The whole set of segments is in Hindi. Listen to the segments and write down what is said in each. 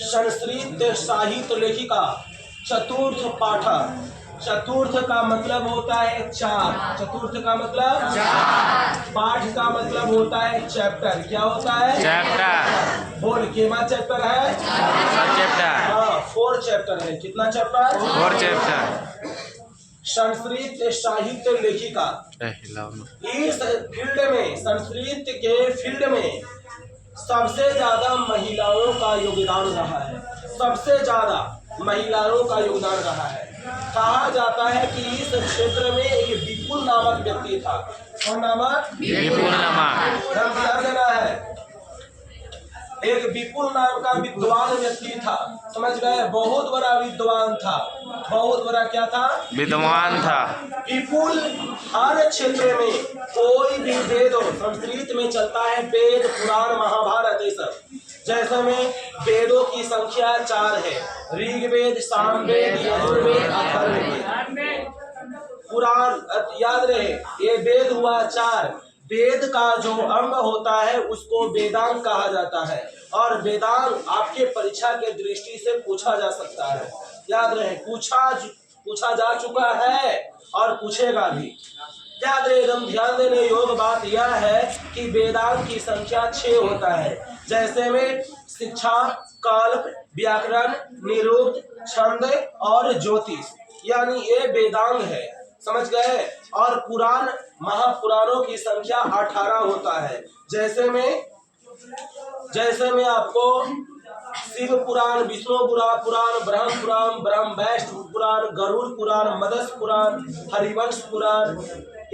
संस्कृत साहित्य लेखिका चतुर्थ पाठक। चतुर्थ का मतलब होता है चार। चतुर्थ का मतलब चार। पाठ का मतलब होता है चैप्टर। क्या होता है? चैप्टर। बोल, केमा चैप्टर है? चैप्टर। हाँ, 4 चैप्टर है। कितना चैप्टर? 4 चैप्टर। संस्कृत साहित्य लेखिका इस फील्ड में, संस्कृत के फील्ड में सबसे ज्यादा महिलाओं का योगदान रहा है। सबसे ज्यादा महिलाओं का योगदान रहा है। कहा जाता है कि इस क्षेत्र में एक विपुल नामक व्यक्ति था। कौन नामक? विपुल नामक। नाम याद देना है। एक विपुल नाम का विद्वान व्यक्ति था। समझ गए? बहुत बड़ा विद्वान था। बहुत बड़ा क्या था? विद्वान था। विपुल हर क्षेत्र में कोई भी वेद हो, संस्कृत में चलता है वेद, पुराण, महाभारत, ये सब। जैसे में वेदों की संख्या 4 है। ऋग्वेद, सामवेद, यजुर्वेद, अथर्ववेद। पुराण याद रहे, ये वेद हुआ 4। वेद का जो अंग होता है उसको वेदांग कहा जाता है। और वेदांग आपके परीक्षा के दृष्टि से पूछा जा सकता है। याद रहे, पूछा जा चुका है और पूछेगा भी। याद रहे, एकदम ध्यान देने योग्य बात यह है कि वेदांग की संख्या 6 होता है। जैसे में शिक्षा, कल्प, व्याकरण, निरुक्त, छंद और ज्योतिष, यानी ये वेदांग है। समझ गए? और पुराण, महापुराणों की संख्या 18 होता है। जैसे में आपको शिव पुराण, विष्णु पुराण, ब्रह्म पुराण, ब्रह्म वैष्णव पुराण, गरुड़ पुराण, मत्स्य पुराण, हरिवंश पुराण,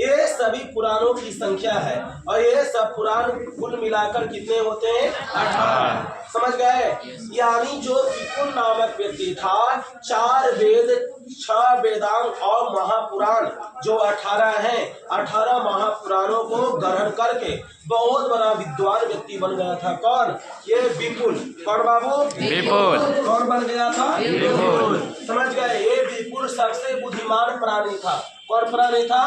ये सभी पुराणों की संख्या है। और ये सब पुराण कुल मिलाकर कितने होते हैं? 18। समझ गए? यानी जो विपुल नामक व्यक्ति था, 4 वेद, 6 वेदांग और महापुराण जो 18 हैं, 18 महापुराणों को ग्रहण करके बहुत बड़ा विद्वान व्यक्ति बन गया था। कौन? ये विपुल। कौन बाबू? विपुल। कौन बन गया था? विपुल। समझ गए? ये विपुल सबसे बुद्धिमान प्राणी था। कौन प्राणी था?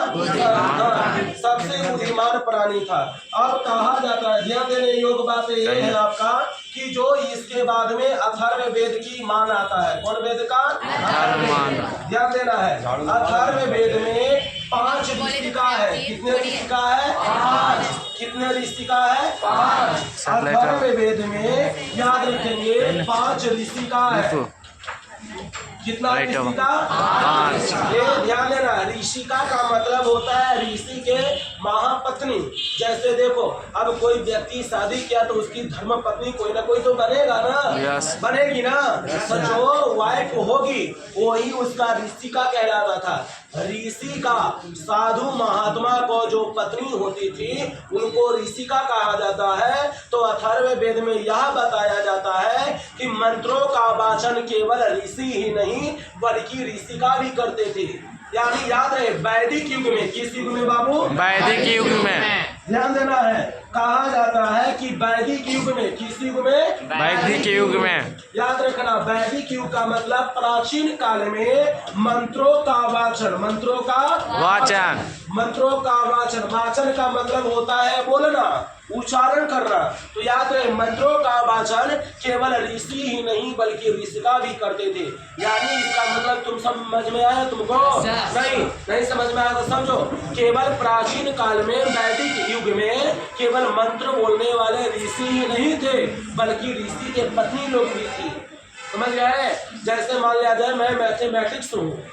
सबसे बुद्धिमान प्राणी था। अब कहा जाता है, ध्यान देने योग्य बात ये है आपका कि जो इसके बाद में अथर्ववेद की मान आता है। कौन वेद का? अथर्ववेद। ध्यान देना है, अथर्ववेद में 5 ऋषिका है। कितने ऋषिका है? 5। कितने ऋषिका है? 5। अथर्ववेद में याद रखेंगे 5 ऋषिका है। कितना ऋषिका? 5। ये ध्यान देना, ऋषिका का मतलब होता है ऋषि के महापत्नी। जैसे देखो, अब कोई व्यक्ति शादी किया तो उसकी धर्म पत्नी कोई ना कोई तो बनेगा ना। बनेगी ना। तो जो वाइफ होगी वही उसका ऋषिका कहलाता था। ऋषि का, साधु महात्मा को जो पत्नी होती थी उनको ऋषिका कहा जाता है। तो अथर्ववेद में यह बताया जाता है कि मंत्रों का वाचन केवल ऋषि ही नहीं बल्कि ऋषिका भी करते थे। यानी याद रहे, वैदिक युग में, किस युग में बाबू? वैदिक युग में। ध्यान देना है, कहा जाता है कि वैदिक युग में, किस युग में? वैदिक युग में। याद रखना, वैदिक युग का मतलब प्राचीन काल में मंत्रों का वाचन। मंत्रों का वाचन। मंत्रों का वाचन। वाचन का मतलब होता है बोलना, उच्चारण करना। तो याद रहे, मंत्रों का वाचन केवल ऋषि ही नहीं बल्कि ऋषिका भी करते थे। यानी इसका मतलब तुम समझ में आया तुमको? नहीं समझ में आया तो समझो, केवल प्राचीन काल में, वैदिक युग में केवल मंत्र बोलने वाले ऋषि ही नहीं थे बल्कि ऋषि के पत्नी लोग भी थी। समझ गए? जैसे मान लिया जाए मैं मैथमेटिक्स हूँ,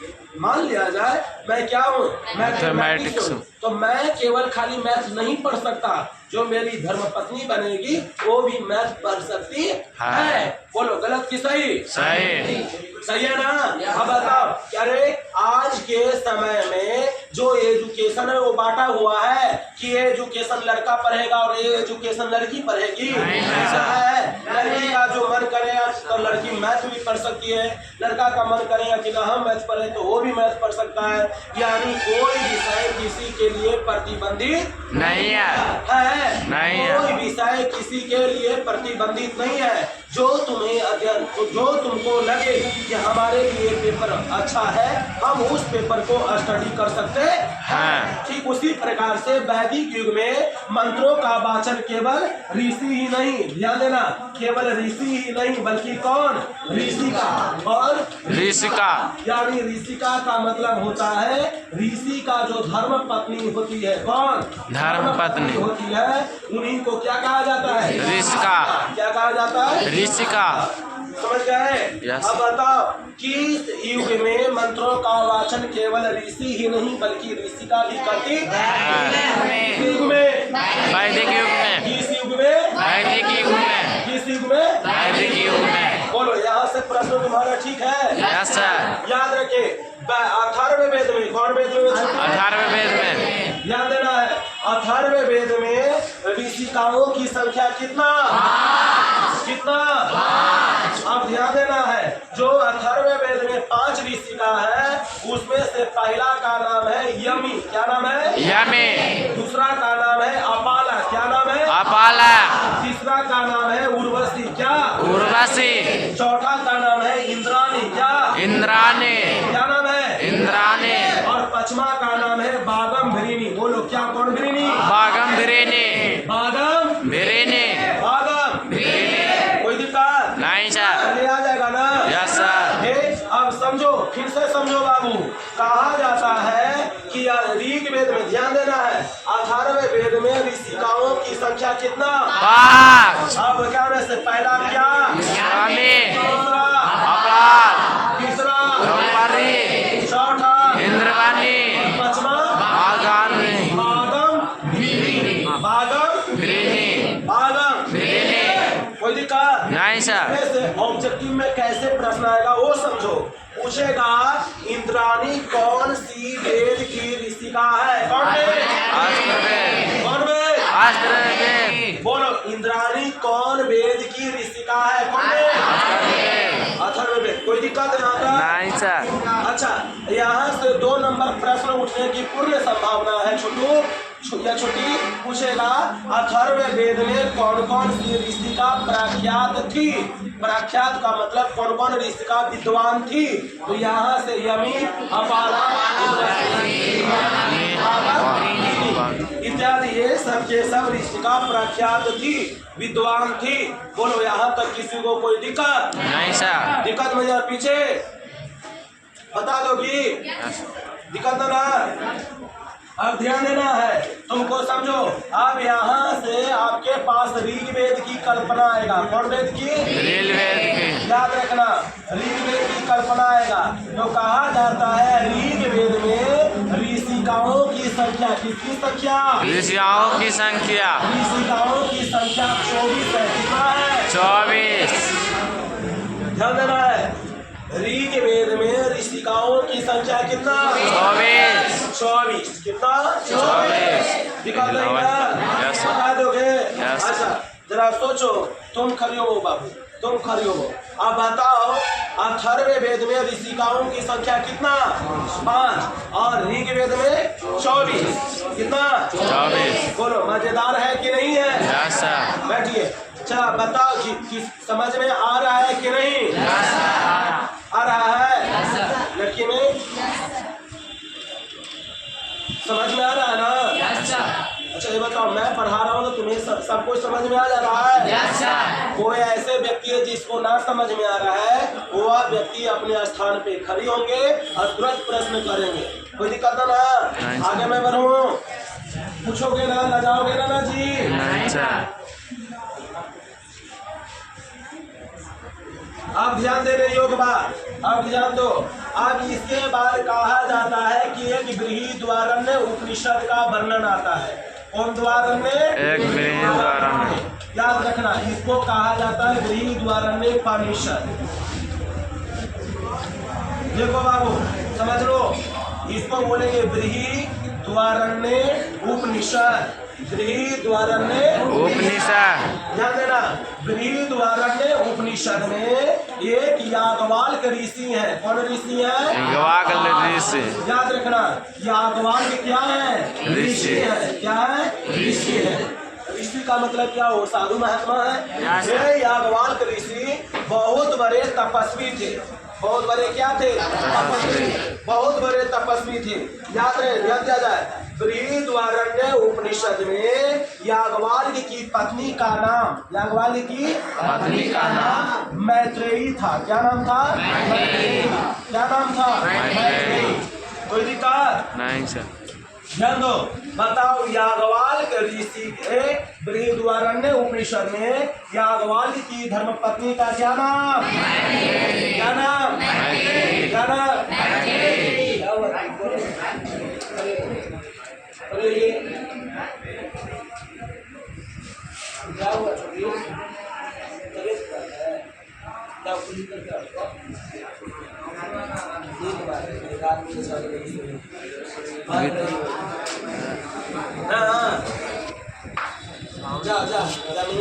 मान लिया जाए मैं क्या हूँ? मैथमेटिक्स हूँ। तो मैं केवल खाली मैथ नहीं पढ़ सकता, जो मेरी धर्मपत्नी बनेगी वो भी मैथ पढ़ सकती है। बोलो गलत कि सही? सही है ना? अब बताओ, अरे आज के समय में जो एजुकेशन है वो बांटा हुआ है कि ये एजुकेशन लड़का पढ़ेगा और ये एजुकेशन लड़की पढ़ेगी। ऐसा है? लड़की का जो मन करेगा तो लड़की मैथ भी पढ़ सकती है, लड़का का मन करेगा कि ना हम मैथ पढ़े तो वो भी मैथ पढ़ सकता है। यानी कोई विषय किसी के लिए प्रतिबंधित नहीं है। कोई विषय किसी के लिए प्रतिबंधित नहीं है। जो तुम्हें अध्ययन, जो तुमको लगे कि हमारे लिए पेपर अच्छा है, हम उस पेपर को स्टडी कर सकते हैं। ठीक उसी प्रकार से वैदिक युग में मंत्रों का वाचन केवल ऋषि ही नहीं, ध्यान देना, केवल ऋषि ही नहीं बल्कि बल्कि कौन? ऋषिका। कौन? ऋषिका। यानी ऋषिका का मतलब होता है ऋषि का जो धर्म पत्नी होती है। कौन? धर्म पत्नी होती है, उन्हीं को क्या कहा जाता है? ऋषिका। क्या कहा जाता है? ऋषिका। समझ गए? Yes. अब बताओ किस युग में मंत्रों का वाचन केवल ऋषि ही नहीं बल्कि ऋषिका भी करती है? किस युग में? वैदिक युग में। किस युग में? वैदिक युग में। किस युग में? वैदिक युग में। बोलो, यहाँ से प्रश्न तुम्हारा ठीक है? Yes sir. याद रखे, अथर्ववेद में, कौन वेद में? अथर्ववेद में। याद देना है, अथर्ववेद में ऋषिकाओं की संख्या कितना? कितना? अब ध्यान देना है, जो अथर्ववेद में 5 ऋषिका है, उसमें से पहला का नाम है यमी। क्या नाम है? यमी। दूसरा का नाम है अपाला। क्या नाम है? अपाला। तीसरा का नाम है उर्वशी। क्या? उर्वशी। चौथा का नाम है इंद्राणी। क्या? इंद्राणी। क्या नाम है? इंद्राणी। और पांचवा का नाम है बागम भिरीनी। बोलो, क्या? कौन भिरीनी? बागम भिरेनी। बागम भिरेनी। बागम भिरेनी। कोई दिक्कत नहीं सर। चले आ जाएगा ना? Yes sir. हे, अब समझो, फिर से समझो बाबू। कहा जाता है कि ऋग्वेद में, ध्यान देना है, अथर्ववेद में ऋषिकाओं की संख्या कितना? 5। अब क्या में से पहला क्या? यमी। दूसरा अपाल। तीसरा गंवारी। चौथा इंद्रवाणी। पांचवा बागानी। बागम बागम भिरेनी। बागम। भिरेनी। कोई दिक्कत नहीं सर। ऐसे ऑब्जेक्टिव में कैसे प्रश्न आएगा वो समझो। पूछेगा इंद्राणी कौन सी वेद की ऋषिका है? कौन वेद? अथर्ववेद। कौन वेद? अथर्ववेद। बोलो, इंद्राणी कौन वेद की ऋषिका है? कौन वेद? अथर्ववेद। अथर्ववेद। कोई दिक्कत है यहाँ का? नहीं सर। अच्छा, यहाँ से 2 नंबर प्रश्न उठने की पूर्ण संभावना है। छोटू या छोटी पूछेगा अथर्ववेद में कौन कौन सी ऋषिका प्रख्यात थी? प्रख्यात का मतलब कौन कौन ऋषिका विद्वान थी? तो यहाँ से यमी, अपाला, इत्यादि ये सब के सब ऋषिका प्रख्यात थी, विद्वान थी। बोलो, यहाँ तक किसी को कोई दिक्कत? नहीं सर। दिक्कत में पीछे बता दोगी? दिक्कत ना? अब ध्यान देना है, तुमको समझो। अब यहाँ से आपके पास ऋग्वेद की कल्पना आएगा। कौन वेद की? ऋग्वेद की। याद रखना, ऋग्वेद की कल्पना आएगा। तो कहा जाता है ऋग्वेद में ऋषिकाओं की संख्या, किसकी संख्या? ऋषियों की संख्या ऋषिकाओं की संख्या 24 है। कितना है? 24। ध्यान देना है, ऋग्वेद में ऋषिकाओं की संख्या कितना? 24। 24। कितना? 24। दिक्कत नहीं ना? Yes. बता दोगे? Yes. अच्छा, जरा सोचो। तुम खड़ी हो बाबू, तुम खड़ी हो। अब बताओ, अथर्ववेद में ऋषिकाओं की संख्या कितना? 5। और ऋग्वेद में 24। कितना? 24। बोलो, मजेदार है कि नहीं है? Yes sir. बैठिए। अच्छा, बताओ कि समझ में आ रहा है कि नहीं? आ रहा है? लड़की में समझ में आ रहा है ना? अच्छा, ये बताओ, मैं पढ़ा रहा हूँ तो तुम्हें सब कुछ समझ में आ जा रहा है? कोई ऐसे व्यक्ति है जिसको ना समझ में आ रहा है, वो व्यक्ति अपने स्थान पे खड़ी होंगे और तुरंत प्रश्न करेंगे। कोई दिक्कत ना? आगे मैं बढ़ूँ? पूछोगे ना? लगाओगे ना जी? नहीं सर। अब ध्यान देने योग्य बात, अब ध्यान दो। अब इसके बाद कहा जाता है कि एक बृहदारण्य उपनिषद का वर्णन आता है। कौन द्वारण्य? एक बृहदारण्य। याद रखना, इसको कहा जाता है बृहदारण्य उपनिषद। देखो बाबू, समझ लो, इसको बोलेंगे बृहदारण्य उपनिषद। बृहदारण्य उपनिषद। ध्यान देना, बृहदारण्य उपनिषद में एक याज्ञवल्क्य ऋषि है। कौन ऋषि है? याज्ञवल्क्य ऋषि। याद रखना, याज्ञवल्क्य क्या है? ऋषि है। क्या है? ऋषि है। ऋषि का मतलब क्या हो? साधु महात्मा है। ये याज्ञवल्क्य ऋषि बहुत बड़े तपस्वी थे। बहुत बड़े क्या थे? तपस्वी। बहुत बड़े तपस्वी थे। याद रहे, ध्यान दिया जाए। बृहदारण्य उपनिषद में याज्ञवल्क्य की पत्नी का नाम मैत्रेयी था। क्या नाम था? मैत्रेयी। क्या नाम था? मैत्रेयी। कोई दिक्कत नहीं सर। ध्यान दो। बताओ, याज्ञवल्क्य ऋषि के बृहदारण्य उपनिषद में याज्ञवल्क्य की धर्मपत्नी का क्या नाम? क्या नाम? क्या नाम? अरे ये क्या हुआ छोटी? तबीयत खराब है? क्या पुलिस करके आपको? एक बार रात में सारे लोग हाँ जा जा जा नहीं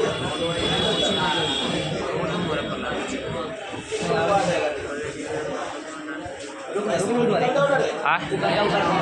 आ